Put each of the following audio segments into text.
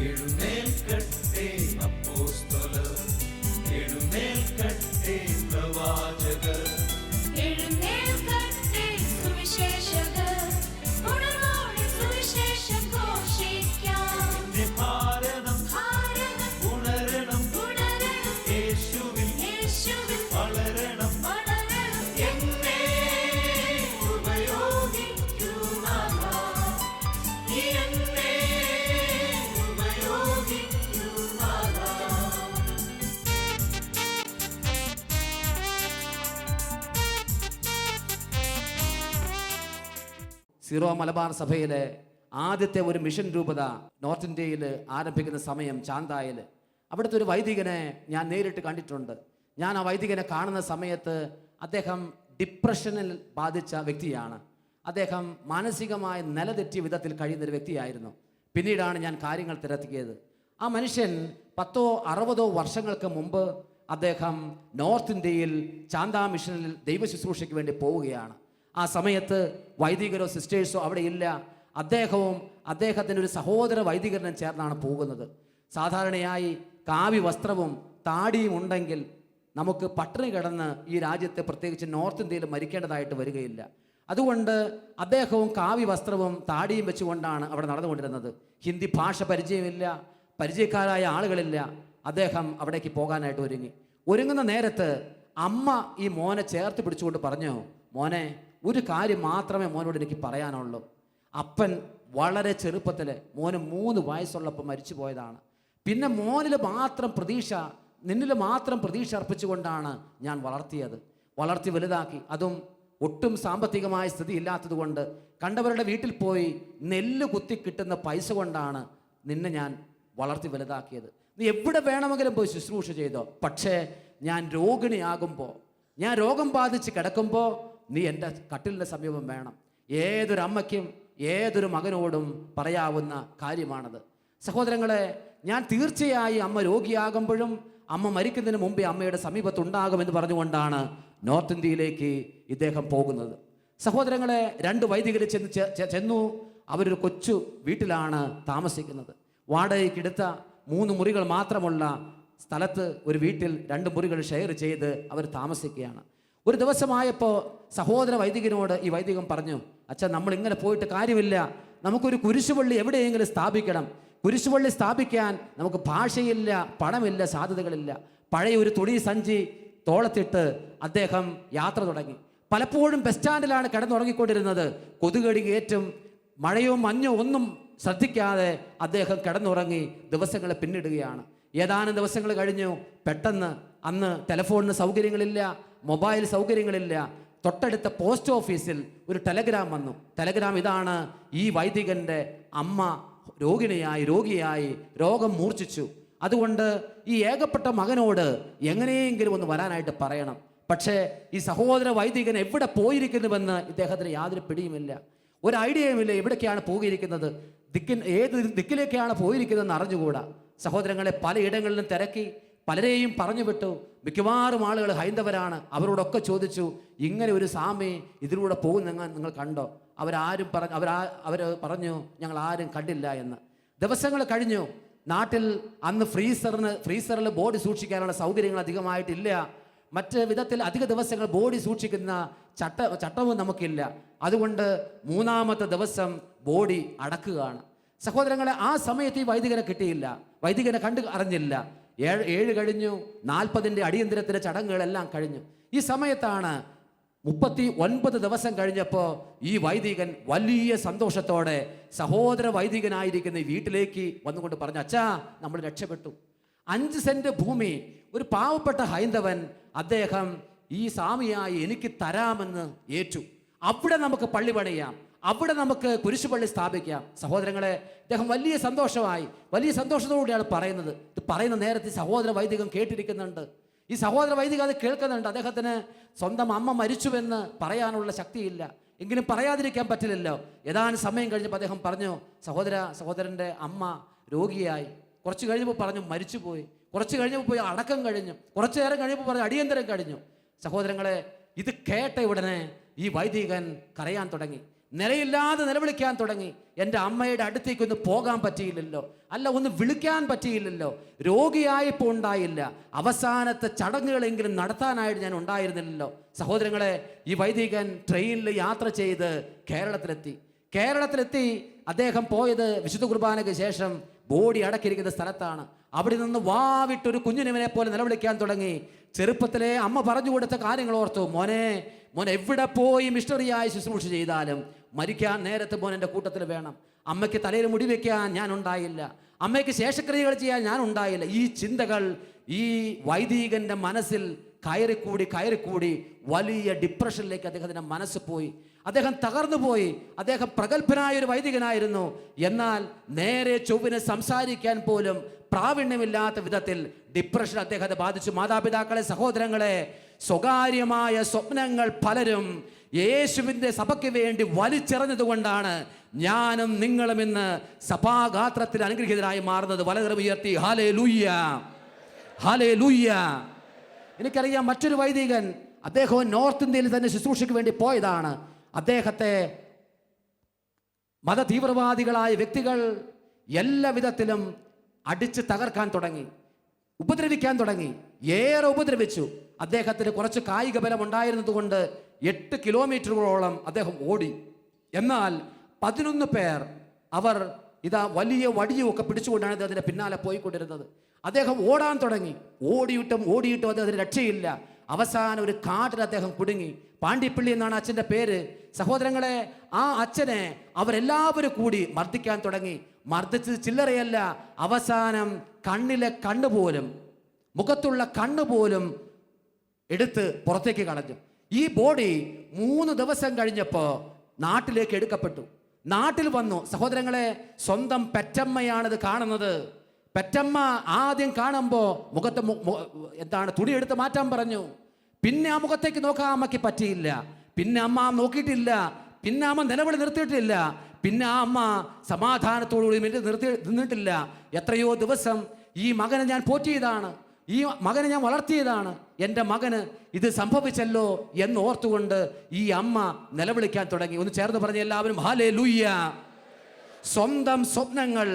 എഴുന്നേൽക്കട്ടെ അപ്പോസ്തലർ, എഴുന്നേൽക്കട്ടെ പ്രവാചകർ, എഴുന്നേൽക്കട്ടെ സുവിശേഷകർ, ഉണർവോടെ സുവിശേഷം ഘോഷിക്കാം. ഭാരതം ഉണരണം, യേശുവിൽ വളരണം, എന്നെ ഉപയോഗിക്കൂ നാഥാ, എന്നെ ഉപയോഗിക്കൂ നാഥാ. സീറോ മലബാർ സഭയിലെ ആദ്യത്തെ ഒരു മിഷൻ രൂപത നോർത്ത് ഇന്ത്യയിൽ ആരംഭിക്കുന്ന സമയം ചാന്തായിൽ, അവിടുത്തെ ഒരു വൈദികനെ ഞാൻ നേരിട്ട് കണ്ടിട്ടുണ്ട്. ഞാൻ ആ വൈദികനെ കാണുന്ന സമയത്ത് അദ്ദേഹം ഡിപ്രഷനിൽ ബാധിച്ച വ്യക്തിയാണ്. അദ്ദേഹം മാനസികമായി നിലതെറ്റിയ വിധത്തിൽ കഴിയുന്നൊരു വ്യക്തിയായിരുന്നു. പിന്നീടാണ് ഞാൻ കാര്യങ്ങൾ തിരക്കിയത്. ആ മനുഷ്യൻ 10-60 വർഷങ്ങൾക്ക് മുമ്പ് അദ്ദേഹം നോർത്ത് ഇന്ത്യയിൽ ചാന്താ മിഷനിൽ ദൈവ ശുശ്രൂഷയ്ക്ക് വേണ്ടി പോവുകയാണ്. ആ സമയത്ത് വൈദികരോ സിസ്റ്റേഴ്സോ അവിടെ ഇല്ല. അദ്ദേഹവും അദ്ദേഹത്തിൻ്റെ ഒരു സഹോദര വൈദികരനും ചേർന്നാണ് പോകുന്നത്. സാധാരണയായി കാവി വസ്ത്രവും താടിയും ഉണ്ടെങ്കിൽ നമുക്ക് പട്ടിണി കിടന്ന് ഈ രാജ്യത്ത് പ്രത്യേകിച്ച് നോർത്ത് ഇന്ത്യയിൽ മരിക്കേണ്ടതായിട്ട് വരികയില്ല. അതുകൊണ്ട് അദ്ദേഹവും കാവി വസ്ത്രവും താടിയും വെച്ചുകൊണ്ടാണ് അവിടെ നടന്നുകൊണ്ടിരുന്നത്. ഹിന്ദി ഭാഷ പരിചയമില്ല, പരിചയക്കാരായ ആളുകളില്ല. അദ്ദേഹം അവിടേക്ക് പോകാനായിട്ട് ഒരുങ്ങുന്ന നേരത്ത് അമ്മ ഈ മോനെ ചേർത്ത് പിടിച്ചുകൊണ്ട് പറഞ്ഞു, മോനെ ഒരു കാര്യം മാത്രമേ മോനോട് എനിക്ക് പറയാനുള്ളൂ. അപ്പൻ വളരെ ചെറുപ്പത്തിൽ മോന് 3 വയസ്സുള്ളപ്പോൾ മരിച്ചു പോയതാണ്. പിന്നെ മോനിൽ മാത്രം പ്രതീക്ഷ, നിന്നിൽ മാത്രം പ്രതീക്ഷ അർപ്പിച്ചുകൊണ്ടാണ് ഞാൻ വളർത്തി വലുതാക്കി. അതും ഒട്ടും സാമ്പത്തികമായ സ്ഥിതി ഇല്ലാത്തത് കൊണ്ട് കണ്ടവരുടെ വീട്ടിൽ പോയി നെല്ല് കുത്തി കിട്ടുന്ന പൈസ കൊണ്ടാണ് നിന്നെ ഞാൻ വളർത്തി വലുതാക്കിയത്. നീ എവിടെ വേണമെങ്കിലും പോയി ശുശ്രൂഷ ചെയ്തോ, പക്ഷേ ഞാൻ രോഗിണിയാകുമ്പോൾ, ഞാൻ രോഗം ബാധിച്ച് കിടക്കുമ്പോൾ നീ എൻ്റെ കട്ടിലിൻ്റെ സമീപം വേണം. ഏതൊരു അമ്മയ്ക്കും ഏതൊരു മകനോടും പറയാവുന്ന കാര്യമാണത്. സഹോദരങ്ങളെ, ഞാൻ തീർച്ചയായും അമ്മ രോഗിയാകുമ്പോഴും അമ്മ മരിക്കുന്നതിന് മുമ്പേ അമ്മയുടെ സമീപത്തുണ്ടാകുമെന്ന് പറഞ്ഞുകൊണ്ടാണ് നോർത്ത് ഇന്ത്യയിലേക്ക് ഇദ്ദേഹം പോകുന്നത്. സഹോദരങ്ങളെ, 2 വൈദികർ ചെന്നു. അവരൊരു കൊച്ചു വീട്ടിലാണ് താമസിക്കുന്നത്. വാടകയ്ക്കെടുത്ത 3 മുറികൾ മാത്രമുള്ള സ്ഥലത്ത് ഒരു വീട്ടിൽ 2 മുറികൾ ഷെയർ ചെയ്ത് അവർ താമസിക്കുകയാണ്. ഒരു ദിവസമായപ്പോൾ സഹോദര വൈദികനോട് ഈ വൈദികൻ പറഞ്ഞു, അച്ഛാ, നമ്മൾ ഇങ്ങനെ പോയിട്ട് കാര്യമില്ല, നമുക്കൊരു കുരിശുപള്ളി എവിടെയെങ്കിലും സ്ഥാപിക്കണം. കുരിശുപള്ളി സ്ഥാപിക്കാൻ നമുക്ക് ഭാഷയില്ല, പണമില്ല, സാധ്യതകളില്ല. പഴയ ഒരു തുണി സഞ്ചി തോളത്തിട്ട് അദ്ദേഹം യാത്ര തുടങ്ങി. പലപ്പോഴും ബസ് സ്റ്റാൻഡിലാണ് കിടന്നുറങ്ങിക്കൊണ്ടിരുന്നത്. കൊതുകടിയേറ്റും മഴയോ മഞ്ഞോ ഒന്നും ശ്രദ്ധിക്കാതെ അദ്ദേഹം കിടന്നുറങ്ങി ദിവസങ്ങൾ പിന്നിടുകയാണ്. ഏതാനും ദിവസങ്ങൾ കഴിഞ്ഞു. പെട്ടെന്ന് അന്ന് ടെലിഫോണിന് സൗകര്യങ്ങളില്ല, മൊബൈൽ സൗകര്യങ്ങളില്ല. തൊട്ടടുത്ത പോസ്റ്റ് ഓഫീസിൽ ഒരു ടെലഗ്രാം വന്നു. ടെലഗ്രാം ഇതാണ്: ഈ വൈദികൻ്റെ അമ്മ രോഗിയായി രോഗം മൂർച്ഛിച്ചു. അതുകൊണ്ട് ഈ ഏകപ്പെട്ട മകനോട് എങ്ങനെയെങ്കിലും ഒന്ന് വരാനായിട്ട് പറയണം. പക്ഷേ ഈ സഹോദര വൈദികൻ എവിടെ പോയിരിക്കുന്നുവെന്ന് ഇദ്ദേഹത്തിന് യാതൊരു പിടിയുമില്ല, ഒരു ഐഡിയയുമില്ല. എവിടേക്കാണ് പോയിരിക്കുന്നത്, ഏത് ദിക്കിലേക്കാണ് പോയിരിക്കുന്നതെന്ന് അറിഞ്ഞുകൂടാ. സഹോദരങ്ങളെ, പലയിടങ്ങളിലും തിരക്കി, പലരെയും പറഞ്ഞു വിട്ടു. മിക്കവാറും ആളുകൾ ഹൈന്ദവരാണ്. അവരോടൊക്കെ ചോദിച്ചു, ഇങ്ങനെ ഒരു സ്വാമി ഇതിലൂടെ പോകുന്ന നിങ്ങൾ കണ്ടോ? അവർ പറഞ്ഞു, ഞങ്ങൾ ആരും കണ്ടില്ല എന്ന്. ദിവസങ്ങൾ കഴിഞ്ഞു. നാട്ടിൽ അന്ന് ഫ്രീസറിൽ ബോഡി സൂക്ഷിക്കാനുള്ള സൗകര്യങ്ങൾ അധികമായിട്ടില്ല. മറ്റ് വിധത്തിൽ അധിക ദിവസങ്ങൾ ബോഡി സൂക്ഷിക്കുന്ന ചട്ടവും നമുക്കില്ല. അതുകൊണ്ട് 3-ാമത്തെ ദിവസം ബോഡി അടക്കുകയാണ്. സഹോദരങ്ങളെ, ആ സമയത്ത് ഈ വൈദികനെ കിട്ടിയില്ല, വൈദികനെ അറിഞ്ഞില്ല. 7 കഴിഞ്ഞു, 40ന്റെ അടിയന്തരത്തിൻ്റെ ചടങ്ങുകളെല്ലാം കഴിഞ്ഞു. ഈ സമയത്താണ് 39 ദിവസം കഴിഞ്ഞപ്പോൾ ഈ വൈദികൻ വലിയ സന്തോഷത്തോടെ സഹോദര വൈദികനായിരിക്കുന്ന ഈ വീട്ടിലേക്ക് വന്നുകൊണ്ട് പറഞ്ഞു, അച്ഛാ, നമ്മൾ രക്ഷപ്പെട്ടു. 5 സെന്റ് ഭൂമി ഒരു പാവപ്പെട്ട ഹൈന്ദവൻ അദ്ദേഹം ഈ സ്വാമിയായി എനിക്ക് തരാമെന്ന് ഏറ്റു. അവിടെ നമുക്ക് പള്ളി പണിയാം, അവിടെ നമുക്ക് കുരിശുപള്ളി സ്ഥാപിക്കാം. സഹോദരങ്ങളെ, ഇദ്ദേഹം വലിയ സന്തോഷത്തോടെയാണ് പറയുന്നത്. ഇത് പറയുന്ന നേരത്തെ സഹോദര വൈദികം കേട്ടിരിക്കുന്നുണ്ട്. ഈ സഹോദര വൈദികം അത് കേൾക്കുന്നുണ്ട്. അദ്ദേഹത്തിന് സ്വന്തം അമ്മ മരിച്ചുവെന്ന് പറയാനുള്ള ശക്തിയില്ല, എങ്കിലും പറയാതിരിക്കാൻ പറ്റില്ലല്ലോ. ഏതാനും സമയം കഴിഞ്ഞപ്പോൾ അദ്ദേഹം പറഞ്ഞു, സഹോദരൻ്റെ അമ്മ രോഗിയായി. കുറച്ച് കഴിഞ്ഞപ്പോൾ പറഞ്ഞു മരിച്ചുപോയി. കുറച്ച് കഴിഞ്ഞപ്പോൾ പോയി അടക്കം കഴിഞ്ഞു. കുറച്ച് നേരം കഴിഞ്ഞപ്പോൾ പറഞ്ഞു അടിയന്തരം കഴിഞ്ഞു. സഹോദരങ്ങളെ, ഇത് കേട്ട ഉടനെ ഈ വൈദികൻ കരയാൻ തുടങ്ങി, നിലയില്ലാതെ നിലവിളിക്കാൻ തുടങ്ങി. എൻ്റെ അമ്മയുടെ അടുത്തേക്കൊന്ന് പോകാൻ പറ്റിയില്ലല്ലോ, അല്ല ഒന്ന് വിളിക്കാൻ പറ്റിയില്ലല്ലോ, രോഗിയായപ്പോൾ ഉണ്ടായില്ല, അവസാനത്തെ ചടങ്ങുകളെങ്കിലും നടത്താനായിട്ട് ഞാൻ ഉണ്ടായിരുന്നില്ലല്ലോ. സഹോദരങ്ങളെ, ഈ വൈദികൻ ട്രെയിനിൽ യാത്ര ചെയ്ത് കേരളത്തിലെത്തി. അദ്ദേഹം പോയത് വിശുദ്ധ കുർബാനയ്ക്ക് ശേഷം ബോഡി അടക്കിയിരിക്കുന്ന സ്ഥലത്താണ്. അവിടെ നിന്ന് വാവിട്ടൊരു കുഞ്ഞിനെ പോലെ നിലവിളിക്കാൻ തുടങ്ങി. ചെറുപ്പത്തിലെ അമ്മ പറഞ്ഞു കൊടുത്ത കാര്യങ്ങൾ ഓർത്തു. മോൻ എവിടെ പോയി മിഷണറിയായി ശുശ്രൂഷ ചെയ്താലും മരിക്കാൻ നേരത്ത് മോൻ എൻ്റെ കൂട്ടത്തിൽ വേണം. അമ്മയ്ക്ക് തലയിൽ മുടി വയ്ക്കാൻ ഞാൻ ഉണ്ടായില്ല, അമ്മയ്ക്ക് ശേഷക്രിയകൾ ചെയ്യാൻ ഞാൻ ഉണ്ടായില്ല. ഈ ചിന്തകൾ ഈ വൈദികൻ്റെ മനസ്സിൽ കയറിക്കൂടി വലിയ ഡിപ്രഷനിലേക്ക് അദ്ദേഹത്തിൻ്റെ മനസ്സ് പോയി. അദ്ദേഹം തകർന്നു പോയി. അദ്ദേഹം പ്രഗത്ഭനായ ഒരു വൈദികനായിരുന്നു. എന്നാൽ നേരെ ചൊവ്വിനെ സംസാരിക്കാൻ പോലും പ്രാവീണ്യമില്ലാത്ത വിധത്തിൽ ഡിപ്രഷൻ അദ്ദേഹത്തെ ബാധിച്ചു. മാതാപിതാക്കളെ, സഹോദരങ്ങളെ, സ്വകാര്യമായ സ്വപ്നങ്ങൾ പലരും യേശുവിൻ്റെ സഭയ്ക്ക് വേണ്ടി വലിച്ചെറിഞ്ഞതുകൊണ്ടാണ് ഞാനും നിങ്ങളും ഇന്ന് സഭാഗാത്രത്തിൽ അനുഗ്രഹീതരായി മാറുന്നത്. വലതുകരം ഉയർത്തി ഹല്ലേലൂയ, ഹല്ലേലൂയ. എനിക്കറിയാം മറ്റൊരു വൈദികൻ, അദ്ദേഹം നോർത്ത് ഇന്ത്യയിൽ തന്നെ ശുശ്രൂഷയ്ക്ക് വേണ്ടി പോയതാണ്. അദ്ദേഹത്തെ മതതീവ്രവാദികളായ വ്യക്തികൾ എല്ലാ വിധത്തിലും അടിച്ച് തകർക്കാൻ തുടങ്ങി, ഉപദ്രവിക്കാൻ തുടങ്ങി. ഏറെ ഉപദ്രവിച്ചു. അദ്ദേഹത്തിന് കുറച്ച് കായിക ബലം ഉണ്ടായിരുന്നത് കൊണ്ട് 8 കിലോമീറ്ററുകളോളം അദ്ദേഹം ഓടി. എന്നാൽ 11 പേർ അവർ വലിയ വടിയുമൊക്കെ പിടിച്ചുകൊണ്ടാണ് അദ്ദേഹത്തിൻ്റെ പിന്നാലെ പോയിക്കൊണ്ടിരുന്നത്. അദ്ദേഹം ഓടാൻ തുടങ്ങി. ഓടിയിട്ടും അദ്ദേഹത്തിന് രക്ഷയില്ല. അവസാനം ഒരു കാട്ടിൽ അദ്ദേഹം കുടുങ്ങി. പാണ്ടിപ്പള്ളി എന്നാണ് അച്ഛൻ്റെ പേര്. സഹോദരങ്ങളെ, ആ അച്ഛനെ അവരെല്ലാവരും കൂടി മർദ്ദിക്കാൻ തുടങ്ങി. മർദ്ദിച്ച് ചില്ലറയല്ല, അവസാനം കണ്ണിലെ കണ്ണുപോലും, മുഖത്തുള്ള കണ്ണുപോലും എടുത്ത് പുറത്തേക്ക് കളഞ്ഞു. ഈ ബോഡി 3 ദിവസം കഴിഞ്ഞപ്പോൾ നാട്ടിലേക്ക് എടുക്കപ്പെട്ടു. നാട്ടിൽ വന്നു. സഹോദരങ്ങളെ, സ്വന്തം പെറ്റമ്മയാണിത് കാണുന്നത്. പെറ്റമ്മ ആദ്യം കാണുമ്പോൾ മുഖത്ത് തുണി എടുത്ത് മാറ്റാൻ പറഞ്ഞു. പിന്നെ ആ മുഖത്തേക്ക് നോക്കാൻ അമ്മയ്ക്ക് പറ്റിയില്ല. പിന്നെ അമ്മ നോക്കിയിട്ടില്ല. പിന്നെ അമ്മ നിലവിളി നിർത്തിയിട്ടില്ല. പിന്നെ ആ അമ്മ സമാധാനത്തോടുകൂടി നിന്നിട്ടില്ല. എത്രയോ ദിവസം ഈ മകനെ ഞാൻ പോറ്റിയതാണ്, ഈ മകനെ ഞാൻ വളർത്തിയതാണ്, എൻ്റെ മകന് ഇത് സംഭവിച്ചല്ലോ എന്ന് ഓർത്തുകൊണ്ട് ഈ അമ്മ നിലവിളിക്കാൻ തുടങ്ങി. ഒന്ന് ചേർന്ന് പറഞ്ഞ എല്ലാവരും ഹല്ലേലൂയ. സ്വന്തം സ്വപ്നങ്ങൾ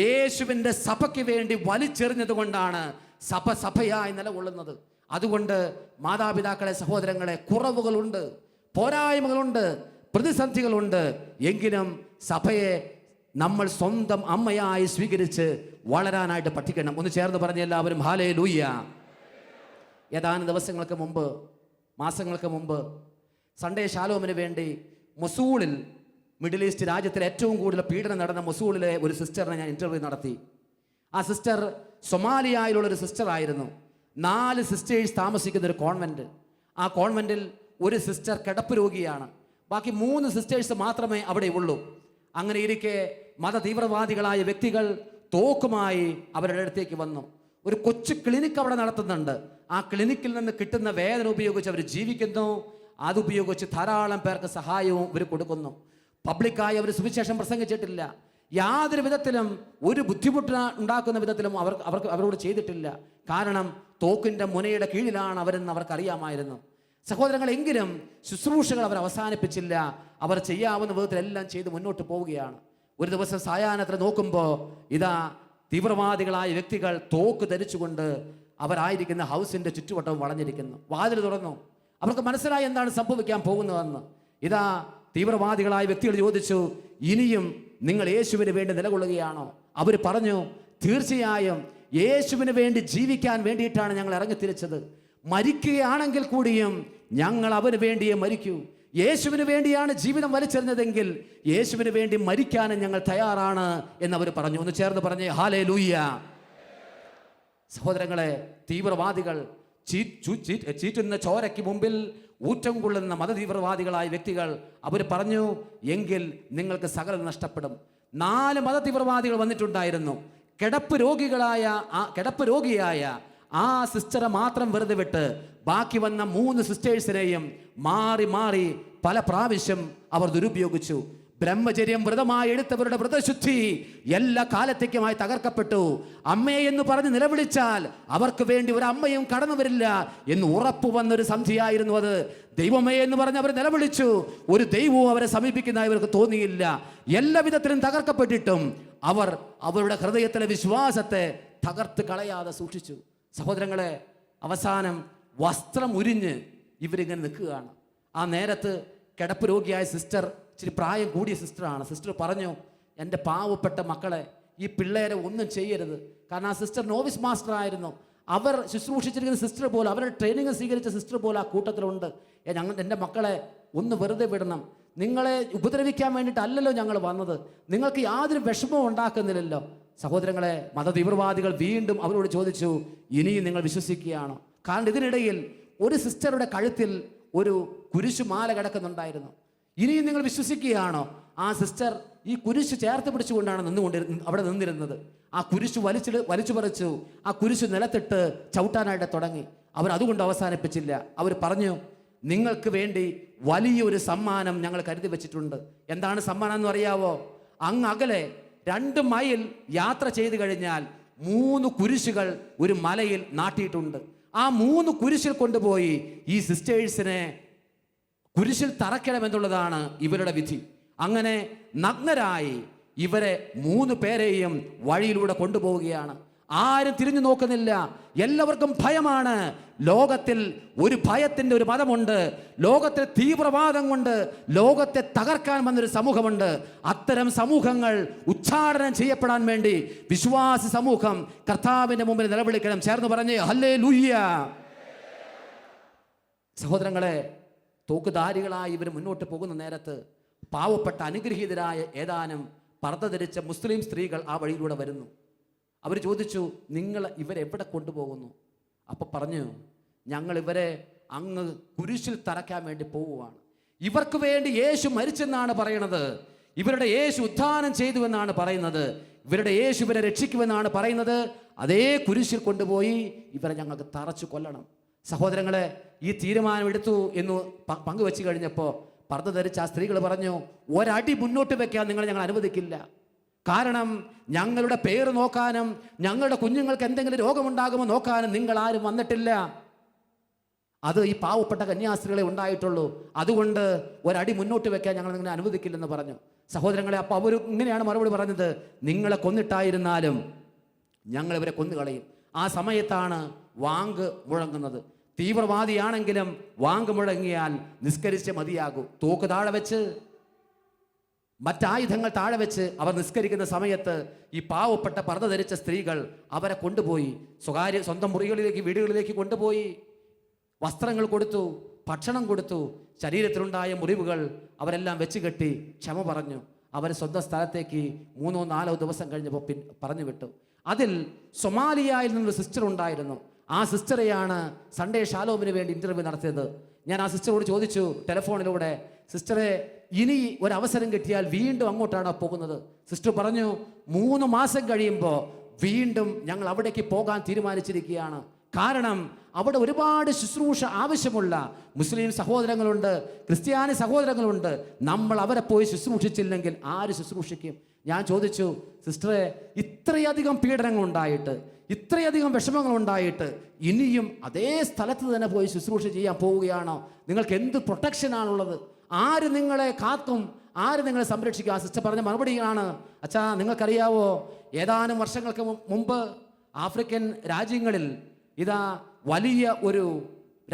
യേശുവിൻ്റെ സഭയ്ക്ക് വേണ്ടി വലിച്ചെറിഞ്ഞത് കൊണ്ടാണ് സഭയായി നിലകൊള്ളുന്നത്. അതുകൊണ്ട് മാതാപിതാക്കളെ, സഹോദരങ്ങളെ, കുറവുകളുണ്ട്, പോരായ്മകളുണ്ട്, പ്രതിസന്ധികളുണ്ട്. എങ്കിലും സഭയെ നമ്മൾ സ്വന്തം അമ്മയായി സ്വീകരിച്ച് വളരാനായിട്ട് പഠിക്കണം. ഒന്ന് ചേർന്ന് പറഞ്ഞ എല്ലാവരും ഹല്ലേലൂയ. ഏതാനും മാസങ്ങൾക്ക് മുമ്പ് സൺഡേ ഷാലോമിന് വേണ്ടി മൊസൂളിൽ, മിഡിൽ ഈസ്റ്റ് രാജ്യത്തിൽ ഏറ്റവും കൂടുതൽ പീഡനം നടന്ന മൊസൂളിലെ ഒരു സിസ്റ്ററിനെ ഞാൻ ഇൻ്റർവ്യൂ നടത്തി. ആ സിസ്റ്റർ സൊമാലിയയിലുള്ളൊരു സിസ്റ്റർ ആയിരുന്നു. 4 സിസ്റ്റേഴ്സ് താമസിക്കുന്ന ഒരു കോൺവെൻറ്റ്. ആ കോൺവെൻറ്റിൽ ഒരു സിസ്റ്റർ കിടപ്പ് രോഗിയാണ്. ബാക്കി 3 സിസ്റ്റേഴ്സ് മാത്രമേ അവിടെ ഉള്ളൂ. അങ്ങനെ ഇരിക്കെ മതതീവ്രവാദികളായ വ്യക്തികൾ തോക്കുമായി അവരുടെ അടുത്തേക്ക് വന്നു. ഒരു കൊച്ചു ക്ലിനിക്ക് അവിടെ നടത്തുന്നുണ്ട്. ആ ക്ലിനിക്കിൽ നിന്ന് കിട്ടുന്ന വേതനം ഉപയോഗിച്ച് അവർ ജീവിക്കുന്നു. അതുപയോഗിച്ച് ധാരാളം പേർക്ക് സഹായവും ഇവർ കൊടുക്കുന്നു. പബ്ലിക്കായി അവർ സുവിശേഷം പ്രസംഗിച്ചിട്ടില്ല. യാതൊരു വിധത്തിലും ഒരു ബുദ്ധിമുട്ട് ഉണ്ടാക്കുന്ന വിധത്തിലും അവരോട് ചെയ്തിട്ടില്ല. കാരണം തോക്കിൻ്റെ മുനയുടെ കീഴിലാണ് അവരെന്ന് അവർക്കറിയാമായിരുന്നു. സഹോദരങ്ങളെങ്കിലും ശുശ്രൂഷകൾ അവർ അവസാനിപ്പിച്ചില്ല. അവർ ചെയ്യാവുന്ന വിധത്തിലെല്ലാം ചെയ്ത് മുന്നോട്ട് പോവുകയാണ്. ഒരു ദിവസം സായാഹ്നത്തിൽ നോക്കുമ്പോൾ തീവ്രവാദികളായ വ്യക്തികൾ തോക്ക് ധരിച്ചുകൊണ്ട് അവരായിരിക്കുന്ന ഹൗസിൻ്റെ ചുറ്റുവട്ടവും വളഞ്ഞിരിക്കുന്നു. വാതിൽ തുറന്നു. അവർക്ക് മനസ്സിലായി എന്താണ് സംഭവിക്കാൻ പോകുന്നതെന്ന്. തീവ്രവാദികളായ വ്യക്തികൾ ചോദിച്ചു, ഇനിയും നിങ്ങൾ യേശുവിന് വേണ്ടി നിലകൊള്ളുകയാണോ? അവർ പറഞ്ഞു, തീർച്ചയായും യേശുവിന് വേണ്ടി ജീവിക്കാൻ വേണ്ടിയിട്ടാണ് ഞങ്ങൾ ഇറങ്ങിത്തിരിച്ചത്. മരിക്കുകയാണെങ്കിൽ കൂടിയും ഞങ്ങൾ അവന് വേണ്ടിയേ മരിക്കൂ. യേശുവിന് വേണ്ടിയാണ് ജീവിതം വലിച്ചെറിഞ്ഞതെങ്കിൽ യേശുവിന് വേണ്ടി മരിക്കാനും ഞങ്ങൾ തയ്യാറാണ് എന്നവർ പറഞ്ഞു. ഒന്ന് ചേർന്ന് പറഞ്ഞേ ഹല്ലേലൂയ. സഹോദരങ്ങളെ, തീവ്രവാദികൾ ചീറ്റുന്ന ചോരയ്ക്ക് മുമ്പിൽ ഊറ്റം കൊള്ളുന്ന മതതീവ്രവാദികളായ വ്യക്തികൾ അവർ പറഞ്ഞു, എങ്കിൽ നിങ്ങൾക്ക് സകലം നഷ്ടപ്പെടും. 4 മതതീവ്രവാദികൾ വന്നിട്ടുണ്ടായിരുന്നു. കിടപ്പ് രോഗിയായ ആ സിസ്റ്ററെ മാത്രം വെറുതെ വിട്ട് ബാക്കി വന്ന 3 സിസ്റ്റേഴ്സിനെയും മാറി മാറി പല പ്രാവശ്യം അവർ ദുരുപയോഗിച്ചു. ബ്രഹ്മചര്യം വ്രതമായി എടുത്തവരുടെ വ്രതശുദ്ധി എല്ലാ കാലത്തേക്കുമായി തകർക്കപ്പെട്ടു. അമ്മയെ എന്ന് പറഞ്ഞ് നിലവിളിച്ചാൽ അവർക്ക് വേണ്ടി ഒരു അമ്മയും കടന്നു വരില്ല എന്ന് ഉറപ്പു വന്നൊരു സന്ധിയായിരുന്നു അത്. ദൈവമേ എന്ന് പറഞ്ഞ് അവർ നിലവിളിച്ചു. ഒരു ദൈവവും അവരെ സമീപിക്കുന്നതായി അവർക്ക് തോന്നിയില്ല. എല്ലാ വിധത്തിലും തകർക്കപ്പെട്ടിട്ടും അവർ അവരുടെ ഹൃദയത്തിലെ വിശ്വാസത്തെ തകർത്ത് കളയാതെ സൂക്ഷിച്ചു. സഹോദരങ്ങളെ, അവസാനം വസ്ത്രം ഉരിഞ്ഞ് ഇവരിങ്ങനെ നിൽക്കുകയാണ്. ആ നേരത്ത് കിടപ്പ് രോഗിയായ സിസ്റ്റർ, ഇച്ചിരി പ്രായം കൂടിയ സിസ്റ്ററാണ്. സിസ്റ്റർ പറഞ്ഞു, എൻ്റെ പാവപ്പെട്ട മക്കളെ, ഈ പിള്ളേരെ ഒന്നും ചെയ്യരുത്. കാരണം ആ സിസ്റ്റർ നോവിസ് മാസ്റ്റർ ആയിരുന്നു. അവർ ശുശ്രൂഷിച്ചിരിക്കുന്ന സിസ്റ്റർ പോലെ, അവരുടെ ട്രെയിനിങ് സ്വീകരിച്ച സിസ്റ്റർ പോലെ ആ കൂട്ടത്തിലുണ്ട്. എൻ്റെ മക്കളെ ഒന്ന് വെറുതെ വിടണം. നിങ്ങളെ ഉപദ്രവിക്കാൻ വേണ്ടിയിട്ടല്ലല്ലോ ഞങ്ങൾ വന്നത്. നിങ്ങൾക്ക് യാതൊരു വിഷമവും ഉണ്ടാക്കുന്നില്ലല്ലോ. സഹോദരങ്ങളെ, മതതീവ്രവാദികൾ വീണ്ടും അവരോട് ചോദിച്ചു, ഇനിയും നിങ്ങൾ വിശ്വസിക്കുകയാണോ? കാരണം ഇതിനിടയിൽ ഒരു സിസ്റ്ററുടെ കഴുത്തിൽ ഒരു കുരിശുമാല കിടക്കുന്നുണ്ടായിരുന്നു. ഇനിയും നിങ്ങൾ വിശ്വസിക്കുകയാണോ? ആ സിസ്റ്റർ ഈ കുരിശ് ചേർത്ത് പിടിച്ചുകൊണ്ടാണ് അവിടെ നിന്നിരുന്നത്. ആ കുരിശ് വലിച്ചു പറിച്ചു. ആ കുരിശ് നിലത്തിട്ട് ചവിട്ടാനായിട്ട് തുടങ്ങി. അവർ അതുകൊണ്ട് അവസാനിപ്പിച്ചില്ല. അവർ പറഞ്ഞു, നിങ്ങൾക്ക് വേണ്ടി വലിയൊരു സമ്മാനം ഞങ്ങൾ കരുതി വെച്ചിട്ടുണ്ട്. എന്താണ് സമ്മാനം എന്ന് അറിയാവോ? അങ്ങ് അകലെ 2 മൈൽ യാത്ര ചെയ്ത് കഴിഞ്ഞാൽ 3 കുരിശുകൾ ഒരു മലയിൽ നാട്ടിയിട്ടുണ്ട്. ആ 3 കുരിശിൽ കൊണ്ടുപോയി ഈ സിസ്റ്റേഴ്സിനെ കുരിശിൽ തറയ്ക്കണമെന്നുള്ളതാണ് ഇവരുടെ വിധി. അങ്ങനെ നഗ്നരായി ഇവരെ 3 പേരെയും വഴിയിലൂടെ കൊണ്ടുപോവുകയാണ്. ആരും തിരിഞ്ഞു നോക്കുന്നില്ല. എല്ലാവർക്കും ഭയമാണ്. ലോകത്തിൽ ഒരു ഭയത്തിൻ്റെ ഒരു മതമുണ്ട്. ലോകത്തിൽ തീവ്രവാദം കൊണ്ട് ലോകത്തെ തകർക്കാൻ വന്നൊരു സമൂഹമുണ്ട്. അത്തരം സമൂഹങ്ങൾ ഉച്ചാടനം ചെയ്യപ്പെടാൻ വേണ്ടി വിശ്വാസി സമൂഹം കർത്താവിൻ്റെ മുമ്പിൽ നിലവിളിക്കണം. ചേർന്ന് പറഞ്ഞേ ഹല്ലേലൂയ. സഹോദരങ്ങളെ, തോക്കുധാരികളായി ഇവർ മുന്നോട്ട് പോകുന്ന നേരത്ത് പാവപ്പെട്ട അനുഗ്രഹീതരായ ഏതാനും പർദ്ദ ധരിച്ച മുസ്ലിം സ്ത്രീകൾ ആ വഴിയിലൂടെ വരുന്നു. അവർ ചോദിച്ചു, നിങ്ങൾ ഇവരെവിടെ കൊണ്ടുപോകുന്നു? അപ്പം പറഞ്ഞു, ഞങ്ങൾ ഇവരെ അങ്ങ് കുരിശിൽ തറയ്ക്കാൻ വേണ്ടി പോവുകയാണ്. ഇവർക്ക് വേണ്ടി യേശു മരിച്ചെന്നാണ് പറയണത്. ഇവരുടെ യേശു ഉത്ഥാനം ചെയ്തു എന്നാണ് പറയുന്നത്. ഇവരുടെ യേശു ഇവരെ രക്ഷിക്കുമെന്നാണ് പറയുന്നത്. അതേ കുരിശിൽ കൊണ്ടുപോയി ഇവരെ ഞങ്ങൾക്ക് തറച്ചു കൊല്ലണം. സഹോദരങ്ങളെ, ഈ തീരുമാനം എടുത്തു എന്ന് പങ്കുവെച്ച് കഴിഞ്ഞപ്പോൾ പർദ്ദ ധരിച്ച ആ സ്ത്രീകൾ പറഞ്ഞു, ഒരടി മുന്നോട്ട് വെക്കാൻ ഞങ്ങൾ അനുവദിക്കില്ല. കാരണം ഞങ്ങളുടെ പേര് നോക്കാനും ഞങ്ങളുടെ കുഞ്ഞുങ്ങൾക്ക് എന്തെങ്കിലും രോഗമുണ്ടാകുമോ നോക്കാനും നിങ്ങൾ ആരും വന്നിട്ടില്ല. അത് ഈ പാവപ്പെട്ട കന്യാസ്ത്രീകളെ ഉണ്ടായിട്ടുള്ളൂ. അതുകൊണ്ട് ഒരടി മുന്നോട്ട് വെക്കാൻ ഞങ്ങൾ നിങ്ങളെ അനുവദിക്കില്ലെന്ന് പറഞ്ഞു. സഹോദരങ്ങളെ, അപ്പോൾ അവർ ഇങ്ങനെയാണ് മറുപടി പറഞ്ഞത്, നിങ്ങളെ കൊന്നിട്ടായിരുന്നാലും ഞങ്ങൾ ഇവരെ കൊന്നുകളയും. ആ സമയത്താണ് വാങ്ക് മുഴങ്ങുന്നത്. തീവ്രവാദിയാണെങ്കിലും വാങ്ക് മുഴങ്ങിയാൽ നിസ്കരിച്ച് മതിയാകൂ. തോക്ക് താഴെ വെച്ച്, മറ്റായുധങ്ങൾ താഴെ വെച്ച് അവർ നിസ്കരിക്കുന്ന സമയത്ത് ഈ പാവപ്പെട്ട പർദ്ദ ധരിച്ച സ്ത്രീകൾ അവരെ കൊണ്ടുപോയി സ്വന്തം മുറികളിലേക്ക്, വീടുകളിലേക്ക് കൊണ്ടുപോയി വസ്ത്രങ്ങൾ കൊടുത്തു, ഭക്ഷണം കൊടുത്തു. ശരീരത്തിലുണ്ടായ മുറിവുകൾ അവരെല്ലാം വെച്ച് കെട്ടി ക്ഷമ പറഞ്ഞു. അവർ സ്വന്തം സ്ഥലത്തേക്ക് 3-4 ദിവസം കഴിഞ്ഞപ്പോൾ പറഞ്ഞു വിട്ടു. അതിൽ സൊമാലിയയിൽ നിന്നൊരു സിസ്റ്റർ ഉണ്ടായിരുന്നു. ആ സിസ്റ്ററെയാണ് സൺഡേ ഷാലോമിന് വേണ്ടി ഇൻ്റർവ്യൂ നടത്തിയത്. ഞാൻ ആ സിസ്റ്ററോട് ചോദിച്ചു ടെലിഫോണിലൂടെ, സിസ്റ്ററെ, ഇനി ഒരവസരം കിട്ടിയാൽ വീണ്ടും അങ്ങോട്ടാണോ പോകുന്നത്? സിസ്റ്റർ പറഞ്ഞു, 3 മാസം കഴിയുമ്പോൾ വീണ്ടും ഞങ്ങൾ അവിടേക്ക് പോകാൻ തീരുമാനിച്ചിരിക്കുകയാണ്. കാരണം അവിടെ ഒരുപാട് ശുശ്രൂഷ ആവശ്യമുള്ള മുസ്ലിം സഹോദരങ്ങളുണ്ട്, ക്രിസ്ത്യാനി സഹോദരങ്ങളുണ്ട്. നമ്മൾ അവരെ പോയി ശുശ്രൂഷിച്ചില്ലെങ്കിൽ ആര് ശുശ്രൂഷിക്കും? ഞാൻ ചോദിച്ചു, സിസ്റ്ററെ, ഇത്രയധികം പീഡനങ്ങൾ ഉണ്ടായിട്ട്, ഇത്രയധികം വിഷമങ്ങൾ ഉണ്ടായിട്ട് ഇനിയും അതേ സ്ഥലത്ത് തന്നെ പോയി ശുശ്രൂഷ ചെയ്യാൻ പോവുകയാണോ? നിങ്ങൾക്ക് എന്ത് പ്രൊട്ടക്ഷനാണുള്ളത്? ആര് നിങ്ങളെ കാക്കും? ആര് നിങ്ങളെ സംരക്ഷിക്കും? ആ സിസ്റ്റർ പറഞ്ഞ മറുപടിയാണ്, അച്ഛാ, നിങ്ങൾക്കറിയാവോ, ഏതാനും വർഷങ്ങൾക്ക് മുമ്പ് ആഫ്രിക്കൻ രാജ്യങ്ങളിൽ ഇതാ വലിയ ഒരു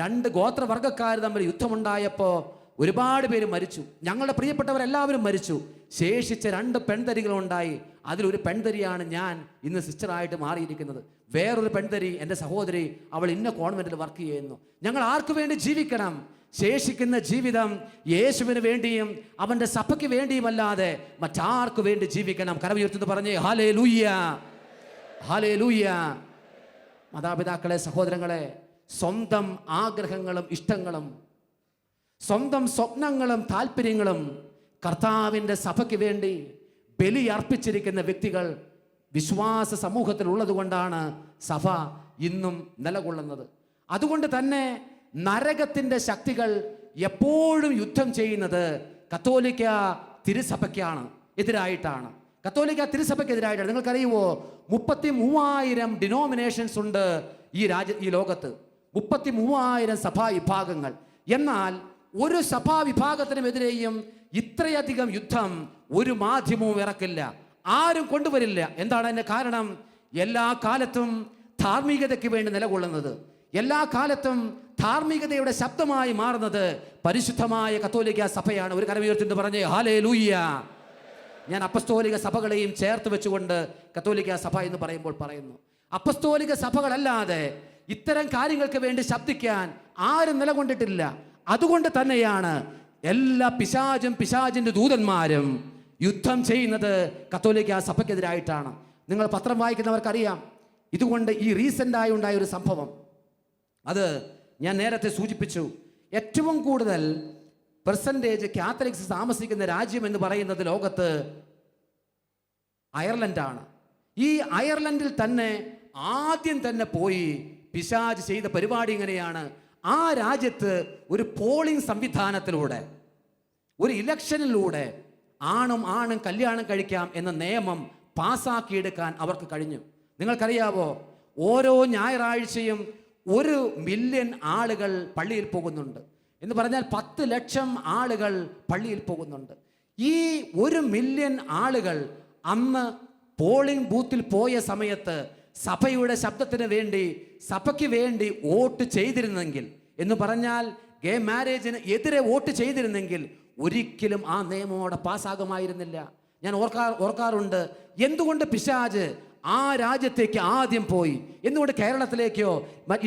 2 ഗോത്രവർഗ്ഗക്കാർ തമ്മിൽ യുദ്ധമുണ്ടായപ്പോൾ ഒരുപാട് പേര് മരിച്ചു. ഞങ്ങളുടെ പ്രിയപ്പെട്ടവരെല്ലാവരും മരിച്ചു. ശേഷിച്ച 2 പെൺതരികളുണ്ടായി. അതിലൊരു പെൺതരിയാണ് ഞാൻ ഇന്ന് സിസ്റ്ററായിട്ട് മാറിയിരിക്കുന്നത്. വേറൊരു പെൺതരി, എൻ്റെ സഹോദരി, അവൾ ഇന്ന കോൺവെന്റിൽ വർക്ക് ചെയ്യുന്നു. ഞങ്ങൾ ആർക്കു വേണ്ടി ജീവിക്കണം? ശേഷിക്കുന്ന ജീവിതം യേശുവിന് വേണ്ടിയും അവൻ്റെ സഭയ്ക്ക് വേണ്ടിയുമല്ലാതെ മറ്റാർക്കു വേണ്ടി ജീവിക്കണം? കരമുയർത്തുന്നു പറഞ്ഞേ ഹല്ലേലൂയ, ഹല്ലേലൂയ. മാതാപിതാക്കളെ, സഹോദരങ്ങളെ, സ്വന്തം ആഗ്രഹങ്ങളും ഇഷ്ടങ്ങളും സ്വന്തം സ്വപ്നങ്ങളും താല്പര്യങ്ങളും കർത്താവിൻ്റെ സഭയ്ക്ക് വേണ്ടി ബലിയർപ്പിച്ചിരിക്കുന്ന വ്യക്തികൾ വിശ്വാസ സമൂഹത്തിൽ ഉള്ളത് കൊണ്ടാണ് സഭ ഇന്നും നിലകൊള്ളുന്നത്. അതുകൊണ്ട് തന്നെ നരകത്തിൻ്റെ ശക്തികൾ എപ്പോഴും യുദ്ധം ചെയ്യുന്നത് കത്തോലിക്ക തിരുസഭയ്ക്കാണ് എതിരായിട്ടാണ്. കത്തോലിക്ക തിരുസഭയ്ക്കെതിരായിട്ടാണ്. നിങ്ങൾക്കറിയുമോ, 33,000 ഡിനോമിനേഷൻസ് ഉണ്ട് ഈ ലോകത്ത്. 33,000 സഭാ വിഭാഗങ്ങൾ. എന്നാൽ ഒരു സഭാ വിഭാഗത്തിനുമെതിരെയും ഇത്രയധികം യുദ്ധം ഒരു മാധ്യമവും ഇറക്കില്ല, ആരും കൊണ്ടുവരില്ല. എന്താണ് അതിൻ്റെ കാരണം? എല്ലാ കാലത്തും ധാർമ്മികതയ്ക്ക് വേണ്ടി നിലകൊള്ളുന്നത്, എല്ലാ കാലത്തും ധാർമ്മികതയുടെ ശബ്ദമായി മാറുന്നത് പരിശുദ്ധമായ കത്തോലിക്ക സഭയാണ്. ഒരു കരമുയർത്തി പറഞ്ഞേ ഹല്ലേലൂയ. ഞാൻ അപ്പസ്തോലിക സഭകളെയും ചേർത്ത് വെച്ചുകൊണ്ട് കത്തോലിക്ക സഭ എന്ന് പറയുമ്പോൾ പറയുന്നു, അപ്പസ്തോലിക സഭകളല്ലാതെ ഇത്തരം കാര്യങ്ങൾക്ക് വേണ്ടി ശബ്ദിക്കാൻ ആരും നിലകൊണ്ടിട്ടില്ല. അതുകൊണ്ട് തന്നെയാണ് എല്ലാ പിശാചിൻ്റെ ദൂതന്മാരും യുദ്ധം ചെയ്യുന്നത് കത്തോലിക്ക സഭയ്ക്കെതിരായിട്ടാണ്. നിങ്ങൾ പത്രം വായിക്കുന്നവർക്കറിയാം, ഇതുകൊണ്ട് ഈ റീസെൻ്റായി ഉണ്ടായ ഒരു സംഭവം, അത് ഞാൻ നേരത്തെ സൂചിപ്പിച്ചു. ഏറ്റവും കൂടുതൽ പെർസെൻറ്റേജ് കാത്തലിക്സ് താമസിക്കുന്ന രാജ്യം എന്ന് പറയുന്നത് ലോകത്ത് അയർലൻഡാണ്. ഈ അയർലൻഡിൽ തന്നെ ആദ്യം തന്നെ പോയി പിശാച് ചെയ്ത പരിപാടി ഇങ്ങനെയാണ്. ആ രാജ്യത്ത് ഒരു പോളിംഗ് സംവിധാനത്തിലൂടെ, ഒരു ഇലക്ഷനിലൂടെ ആണും കല്യാണം കഴിക്കാം എന്ന നിയമം പാസ്സാക്കിയെടുക്കാൻ അവർക്ക് കഴിഞ്ഞു. നിങ്ങൾക്കറിയാവോ, ഓരോ ഞായറാഴ്ചയും 1 മില്യൺ ആളുകൾ പള്ളിയിൽ പോകുന്നുണ്ട് എന്ന് പറഞ്ഞാൽ 10 ലക്ഷം ആളുകൾ പള്ളിയിൽ പോകുന്നുണ്ട്. ഈ 1 മില്യൺ ആളുകൾ അന്ന് പോളിംഗ് ബൂത്തിൽ പോയ സമയത്ത് സഭയുടെ ശബ്ദത്തിന് വേണ്ടി, സഭയ്ക്ക് വേണ്ടി വോട്ട് ചെയ്തിരുന്നെങ്കിൽ, എന്ന് പറഞ്ഞാൽ ഗേ മാരേജിന് എതിരെ വോട്ട് ചെയ്തിരുന്നെങ്കിൽ ഒരിക്കലും ആ നിയമം അവിടെ പാസ്സാകുമായിരുന്നില്ല. ഞാൻ ഓർക്കാറുണ്ട്, എന്തുകൊണ്ട് പിശാച് ആ രാജ്യത്തേക്ക് ആദ്യം പോയി, എന്തുകൊണ്ട് കേരളത്തിലേക്കോ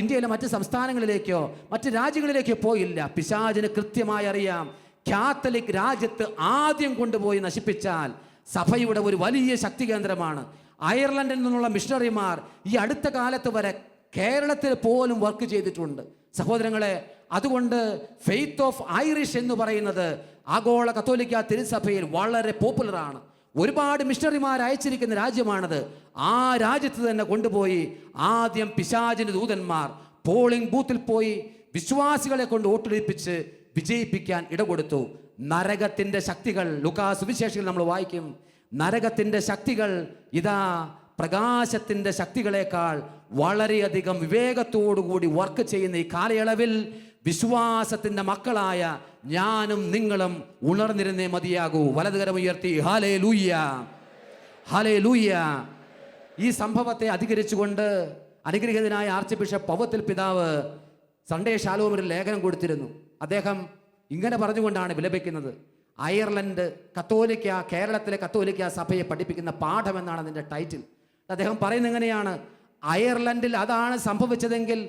ഇന്ത്യയിലെ മറ്റ് സംസ്ഥാനങ്ങളിലേക്കോ മറ്റ് രാജ്യങ്ങളിലേക്കോ പോയില്ല? പിശാചിന് കൃത്യമായി അറിയാം, കാത്തലിക് രാജ്യത്ത് ആദ്യം കൊണ്ടുപോയി നശിപ്പിച്ചാൽ സഭയുടെ ഒരു വലിയ ശക്തി കേന്ദ്രമാണ്. അയർലൻഡിൽ നിന്നുള്ള മിഷണറിമാർ ഈ അടുത്ത കാലത്ത് വരെ കേരളത്തിൽ പോലും വർക്ക് ചെയ്തിട്ടുണ്ട് സഹോദരങ്ങളെ. അതുകൊണ്ട് ഫെയ്ത്ത് ഓഫ് ഐറിഷ് എന്ന് പറയുന്നത് ആഗോള കത്തോലിക്ക തിരുസഭയിൽ വളരെ പോപ്പുലറാണ്. ഒരുപാട് മിഷണറിമാർ അയച്ചിരിക്കുന്ന രാജ്യമാണത്. ആ രാജ്യത്ത് തന്നെ കൊണ്ടുപോയി ആദ്യം പിശാചിന്റെ ദൂതന്മാർ പോളിംഗ് ബൂത്തിൽ പോയി വിശ്വാസികളെ കൊണ്ട് വോട്ടെടുപ്പിച്ച് വിജയിപ്പിക്കാൻ ഇടകൊടുത്തു. നരകത്തിന്റെ ശക്തികൾ, ലൂക്കാസ് സുവിശേഷത്തിൽ നമ്മൾ വായിക്കും, നരകത്തിന്റെ ശക്തികൾ ഇതാ പ്രകാശത്തിന്റെ ശക്തികളെക്കാൾ വളരെയധികം വിവേകത്തോടുകൂടി വർക്ക് ചെയ്യുന്ന ഈ കാലയളവിൽ വിശ്വാസത്തിന്റെ മക്കളായ ഞാനും നിങ്ങളും ഉണർന്നിരുന്നേ മതിയാകൂ. വലതുകരം ഉയർത്തി ഹല്ലേലൂയ, ഹല്ലേലൂയ. ഈ സംഭവത്തെ അധികരിച്ചുകൊണ്ട് അനുഗ്രഹീതനായ ആർച്ച് ബിഷപ്പ് പൗവത്തിൽ പിതാവ് സൺഡേ ഷാലോമിൽ ഒരു ലേഖനം കൊടുത്തിരുന്നു. അദ്ദേഹം ഇങ്ങനെ പറഞ്ഞുകൊണ്ടാണ് വിലപിക്കുന്നത്. അയർലൻഡ് കത്തോലിക്ക, കേരളത്തിലെ കത്തോലിക്ക സഭയെ പഠിപ്പിക്കുന്ന പാഠം എന്നാണ് അതിൻ്റെ ടൈറ്റിൽ. അദ്ദേഹം പറയുന്നത് എങ്ങനെയാണ്, അയർലൻഡിൽ അതാണ് സംഭവിച്ചതെങ്കിൽ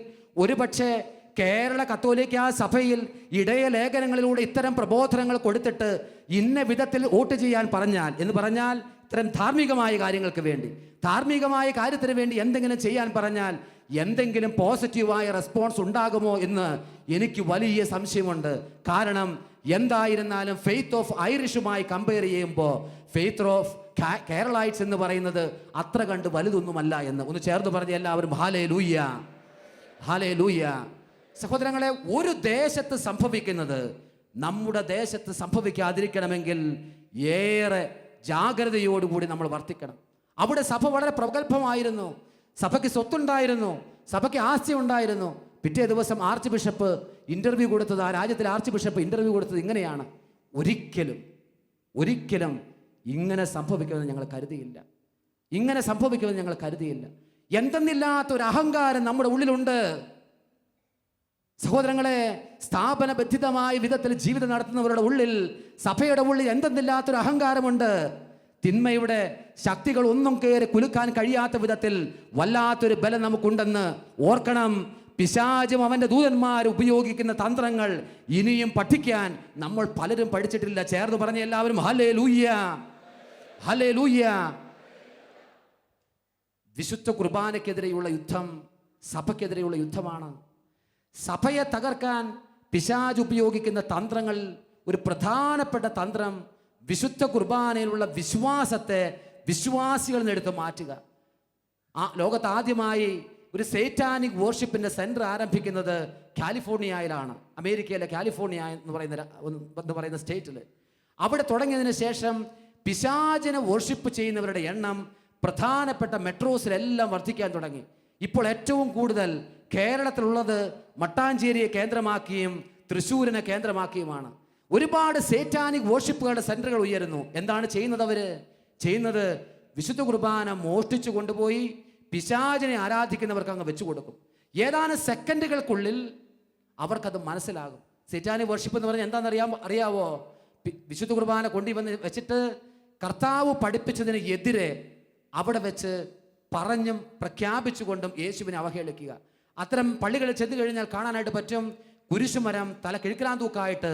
ഒരുപക്ഷെ കേരള കത്തോലിക്ക സഭയിൽ ഇടയ ലേഖനങ്ങളിലൂടെ ഇത്തരം പ്രബോധനങ്ങൾ കൊടുത്തിട്ട് ഇന്ന വിധത്തിൽ വോട്ട് ചെയ്യാൻ പറഞ്ഞാൽ, എന്ന് പറഞ്ഞാൽ ഇത്തരം ധാർമ്മികമായ കാര്യങ്ങൾക്ക് വേണ്ടി, ധാർമ്മികമായ കാര്യത്തിന് വേണ്ടി എന്തെങ്കിലും ചെയ്യാൻ പറഞ്ഞാൽ എന്തെങ്കിലും പോസിറ്റീവായ റെസ്പോൺസ് ഉണ്ടാകുമോ എന്ന് എനിക്ക് വലിയ സംശയമുണ്ട്. കാരണം എന്തായിരുന്നാലും ഫെയ്ത്ത് ഓഫ് ഐറിഷുമായി കമ്പയർ ചെയ്യുമ്പോൾ ഫെയ്ത്ത് ഓഫ് കേരളൈറ്റ്സ് എന്ന് പറയുന്നത് അത്ര കണ്ട് വലുതൊന്നുമല്ല എന്ന് ഒന്ന് ചേർന്ന് പറഞ്ഞ എല്ലാവരും ഹല്ലേലൂയ, ഹല്ലേലൂയ. സഹോദരങ്ങളെ, ഒരു ദേശത്ത് സംഭവിക്കുന്നത് നമ്മുടെ ദേശത്ത് സംഭവിക്കാതിരിക്കണമെങ്കിൽ ഏറെ ജാഗ്രതയോടുകൂടി നമ്മൾ വർത്തിക്കണം. അവിടെ സഭ വളരെ പ്രഗത്ഭമായിരുന്നു, സഭയ്ക്ക് സ്വത്തുണ്ടായിരുന്നു, സഭയ്ക്ക് ആസ്തി ഉണ്ടായിരുന്നു. പിറ്റേ ദിവസം ആർച്ച് ബിഷപ്പ് ഇൻ്റർവ്യൂ കൊടുത്തത്, ആ രാജ്യത്തിലെ ആർച്ച് ബിഷപ്പ് ഇൻ്റർവ്യൂ കൊടുത്തത് ഇങ്ങനെയാണ്, ഒരിക്കലും ഇങ്ങനെ സംഭവിക്കുമെന്ന് ഞങ്ങൾ കരുതിയില്ല, ഇങ്ങനെ സംഭവിക്കുമെന്ന് ഞങ്ങൾ കരുതിയില്ല. എന്തെന്നില്ലാത്തൊരു അഹങ്കാരം നമ്മുടെ ഉള്ളിലുണ്ട് സഹോദരങ്ങളെ. സ്ഥാപനബദ്ധിതമായ വിധത്തിൽ ജീവിതം നടത്തുന്നവരുടെ ഉള്ളിൽ, സഭയുടെ ഉള്ളിൽ എന്തെന്നില്ലാത്തൊരു അഹങ്കാരമുണ്ട്. തിന്മയുടെ ശക്തികൾ ഒന്നും കയറി കുലുക്കാൻ കഴിയാത്ത വിധത്തിൽ വല്ലാത്തൊരു ബലം നമുക്കുണ്ടെന്ന് ഓർക്കണം. പിശാചും അവൻ്റെ ദൂതന്മാർ ഉപയോഗിക്കുന്ന തന്ത്രങ്ങൾ ഇനിയും പഠിക്കാൻ നമ്മൾ പലരും പഠിച്ചിട്ടില്ല. ചേർന്ന് പറഞ്ഞ എല്ലാവരും ഹല്ലേലൂയ, ഹല്ലേലൂയ. വിശുദ്ധ കുർബാനയ്ക്കെതിരെയുള്ള യുദ്ധം സഭയ്ക്കെതിരെയുള്ള യുദ്ധമാണ്. സഭയെ തകർക്കാൻ പിശാച് ഉപയോഗിക്കുന്ന തന്ത്രങ്ങൾ ഒരു പ്രധാനപ്പെട്ട തന്ത്രം വിശുദ്ധ കുർബാനയിലുള്ള വിശ്വാസത്തെ വിശ്വാസികളിൽ നിന്ന് എടുത്ത് മാറ്റുക. ലോകത്ത് ആദ്യമായി ഒരു സേറ്റാനിക് വർഷിപ്പിന്റെ സെന്റർ ആരംഭിക്കുന്നത് കാലിഫോർണിയയിലാണ്. അമേരിക്കയിലെ കാലിഫോർണിയ എന്ന് പറയുന്ന സ്റ്റേറ്റിൽ. അവിടെ തുടങ്ങിയതിന് ശേഷം പിശാചിനെ വർഷിപ്പ് ചെയ്യുന്നവരുടെ എണ്ണം പ്രധാനപ്പെട്ട മെട്രോസിലെല്ലാം വർദ്ധിക്കാൻ തുടങ്ങി. ഇപ്പോൾ ഏറ്റവും കൂടുതൽ കേരളത്തിലുള്ളത് മട്ടാഞ്ചേരിയെ കേന്ദ്രമാക്കിയും തൃശ്ശൂരിനെ കേന്ദ്രമാക്കിയുമാണ്. ഒരുപാട് സേറ്റാനിക് വർഷിപ്പുകളുടെ സെന്ററുകൾ ഉയരുന്നു. എന്താണ് ചെയ്യുന്നത്? അവര് ചെയ്യുന്നത് വിശുദ്ധ കുർബാന മോഷ്ടിച്ചു കൊണ്ടുപോയി പിശാചിനെ ആരാധിക്കുന്നവർക്ക് അങ്ങ് വെച്ചു കൊടുക്കും. ഏതാനും സെക്കൻഡുകൾക്കുള്ളിൽ അവർക്കത് മനസ്സിലാകും. സേറ്റാനിക് വർഷിപ്പ് എന്ന് പറഞ്ഞാൽ എന്താണെന്ന് അറിയാവോ? വിശുദ്ധ കുർബാന കൊണ്ടുവന്ന് വെച്ചിട്ട് കർത്താവ് പഠിപ്പിച്ചതിന് എതിരെ അവിടെ വെച്ച് പറഞ്ഞും പ്രഖ്യാപിച്ചുകൊണ്ടും യേശുവിനെ അവഹേളിക്കുക. അത്തരം പള്ളികളിൽ ചെന്ന് കഴിഞ്ഞാൽ കാണാനായിട്ട് പറ്റും. കുരിശുമരം തല കിഴുക്കിലാന്തൂക്കായിട്ട്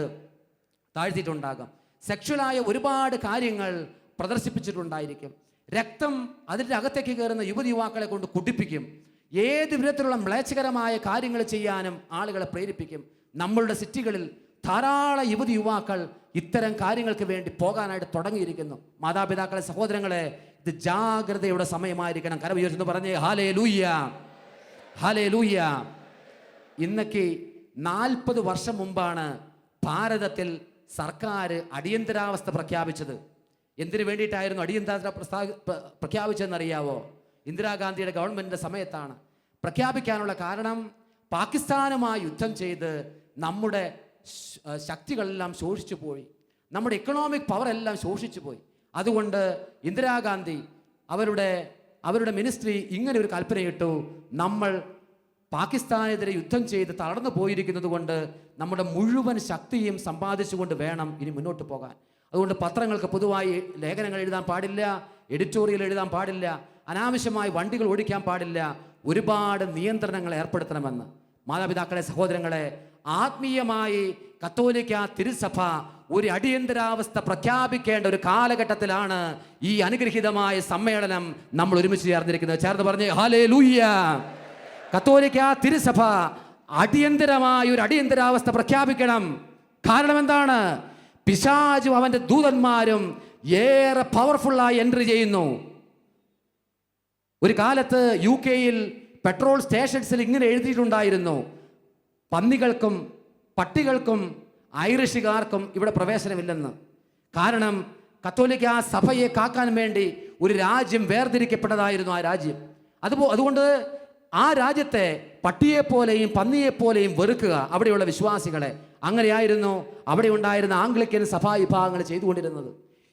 താഴ്ത്തിയിട്ടുണ്ടാകും. സെക്ഷുവലായ ഒരുപാട് കാര്യങ്ങൾ പ്രദർശിപ്പിച്ചിട്ടുണ്ടായിരിക്കും. രക്തം അതിൻ്റെ അകത്തേക്ക് കയറുന്ന യുവതിയുവാക്കളെ കൊണ്ട് കുടിപ്പിക്കും. ഏത് വിധത്തിലുള്ള മ്ലേച്ഛകരമായ കാര്യങ്ങൾ ചെയ്യാനും ആളുകളെ പ്രേരിപ്പിക്കും. നമ്മളുടെ സിറ്റികളിൽ ധാരാളം യുവതി യുവാക്കൾ ഇത്തരം കാര്യങ്ങൾക്ക് വേണ്ടി പോകാനായിട്ട് തുടങ്ങിയിരിക്കുന്നു. മാതാപിതാക്കളെ, സഹോദരങ്ങളെ, ഇത് ജാഗ്രതയുടെ സമയമായിരിക്കണം. കരമുയർത്തുന്നു പറഞ്ഞേ ഹല്ലേലൂയ, ഹല്ലേലൂയ. ഇന്നൊക്കെ 40 വർഷം മുമ്പാണ് ഭാരതത്തിൽ സർക്കാർ അടിയന്തരാവസ്ഥ പ്രഖ്യാപിച്ചത്. എന്തിനു വേണ്ടിയിട്ടായിരുന്നു അടിയന്തരാവസ്ഥ പ്രഖ്യാപിച്ചതെന്നറിയാവോ? ഇന്ദിരാഗാന്ധിയുടെ ഗവൺമെന്റിന്റെ സമയത്താണ്. പ്രഖ്യാപിക്കാനുള്ള കാരണം പാകിസ്ഥാനുമായി യുദ്ധം ചെയ്ത് നമ്മുടെ ശക്തികളെല്ലാം ശോഷിച്ചു പോയി, നമ്മുടെ ഇക്കണോമിക് പവർ എല്ലാം ശോഷിച്ചു പോയി. അതുകൊണ്ട് ഇന്ദിരാഗാന്ധി അവരുടെ മിനിസ്ട്രി ഇങ്ങനെ ഒരു കൽപ്പനയിട്ടു: നമ്മൾ പാകിസ്ഥാനെതിരെ യുദ്ധം ചെയ്ത് തളർന്നു പോയിരിക്കുന്നത് കൊണ്ട് നമ്മുടെ മുഴുവൻ ശക്തിയും സമ്പാദിച്ചുകൊണ്ട് വേണം ഇനി മുന്നോട്ട് പോകാൻ. അതുകൊണ്ട് പത്രങ്ങൾക്ക് പൊതുവായി ലേഖനങ്ങൾ എഴുതാൻ പാടില്ല, എഡിറ്റോറിയൽ എഴുതാൻ പാടില്ല, അനാവശ്യമായി വണ്ടികൾ ഓടിക്കാൻ പാടില്ല, ഒരുപാട് നിയന്ത്രണങ്ങൾ ഏർപ്പെടുത്തണമെന്ന്. മാതാപിതാക്കളെ, സഹോദരങ്ങളെ, ആത്മീയമായി കത്തോലിക്ക തിരുസഭ ഒരു അടിയന്തരാവസ്ഥ പ്രഖ്യാപിക്കേണ്ട ഒരു കാലഘട്ടത്തിലാണ് ഈ അനുഗ്രഹീതമായ സമ്മേളനം നമ്മൾ ഒരുമിച്ച് ചേർന്നിരിക്കുന്നത്. ചേർന്ന് പറഞ്ഞേ ഹല്ലേലൂയ. കത്തോലിക്ക തിരുസഭ അടിയന്തരമായ ഒരു അടിയന്തരാവസ്ഥ പ്രഖ്യാപിക്കണം. കാരണം എന്താണ്? പിശാചും അവന്റെ ദൂതന്മാരും ഏറെ പവർഫുള്ളായി എൻട്രി ചെയ്യുന്നു. ഒരു കാലത്ത് UK പെട്രോൾ സ്റ്റേഷൻസിൽ ഇങ്ങനെ എഴുതിയിട്ടുണ്ടായിരുന്നു: പന്നികൾക്കും പട്ടികൾക്കും ഐറിഷുകാർക്കും ഇവിടെ പ്രവേശനമില്ലെന്ന്. കാരണം കത്തോലിക്ക സഭയെ കാക്കാൻ വേണ്ടി ഒരു രാജ്യം വേർതിരിക്കപ്പെട്ടതായിരുന്നു ആ രാജ്യം. അതുകൊണ്ട് ആ രാജ്യത്തെ പട്ടിയെപ്പോലെയും പന്നിയെപ്പോലെയും വെറുക്കുക അവിടെയുള്ള വിശ്വാസികളെ. അങ്ങനെയായിരുന്നു അവിടെ ഉണ്ടായിരുന്ന ആംഗ്ലിക്കൻ സഭാ വിഭാഗങ്ങൾ ചെയ്തുകൊണ്ടിരുന്നത്.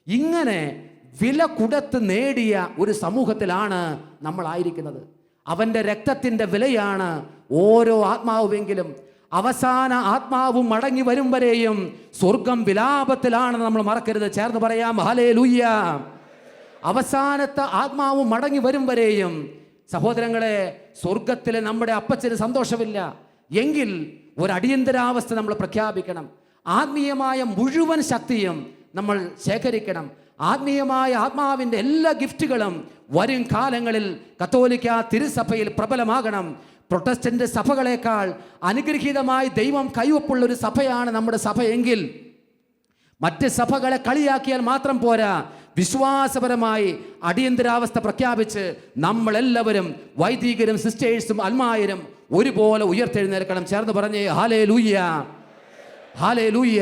ഇങ്ങനെ വില കൊടുത്ത് നേടിയ ഒരു സമൂഹത്തിലാണ് നമ്മളായിരിക്കുന്നത്. അവൻ്റെ രക്തത്തിൻ്റെ വിലയാണ് ഓരോ ആത്മാവുമെങ്കിലും. അവസാന ആത്മാവും മടങ്ങി വരും വരെയും സ്വർഗം വിലാപത്തിലാണെന്ന് നമ്മൾ മറക്കരുത്. ചേർന്ന് പറയാം ഹല്ലേലൂയ. അവസാനത്തെ ആത്മാവും മടങ്ങി വരും വരെയും സഹോദരങ്ങളെ, സ്വർഗത്തിലെ നമ്മുടെ അപ്പച്ചന് സന്തോഷമില്ല എങ്കിൽ ഒരു അടിയന്തരാവസ്ഥ നമ്മൾ പ്രഖ്യാപിക്കണം. ആത്മീയമായ മുഴുവൻ ശക്തിയും നമ്മൾ ശേഖരിക്കണം. ആത്മീയമായ ആത്മാവിൻ്റെ എല്ലാ ഗിഫ്റ്റുകളും വരും കാലങ്ങളിൽ കത്തോലിക്ക തിരുസഭയിൽ പ്രബലമാകണം. പ്രൊട്ടസ്റ്റന്റ് സഭകളെക്കാൾ അനുഗ്രഹീതമായി ദൈവം കൈവപ്പുള്ള ഒരു സഭയാണ് നമ്മുടെ സഭ എങ്കിൽ മറ്റ് സഭകളെ കളിയാക്കിയാൽ മാത്രം പോരാ. വിശ്വാസപരമായി അടിയന്തരാവസ്ഥ പ്രഖ്യാപിച്ച് നമ്മളെല്ലാവരും വൈദികരും സിസ്റ്റേഴ്സും അൽമായരും ഒരുപോലെ ഉയർത്തെഴുന്നേൽക്കണം. ചേർന്ന് പറഞ്ഞേ ഹല്ലേലൂയ, ഹല്ലേലൂയ.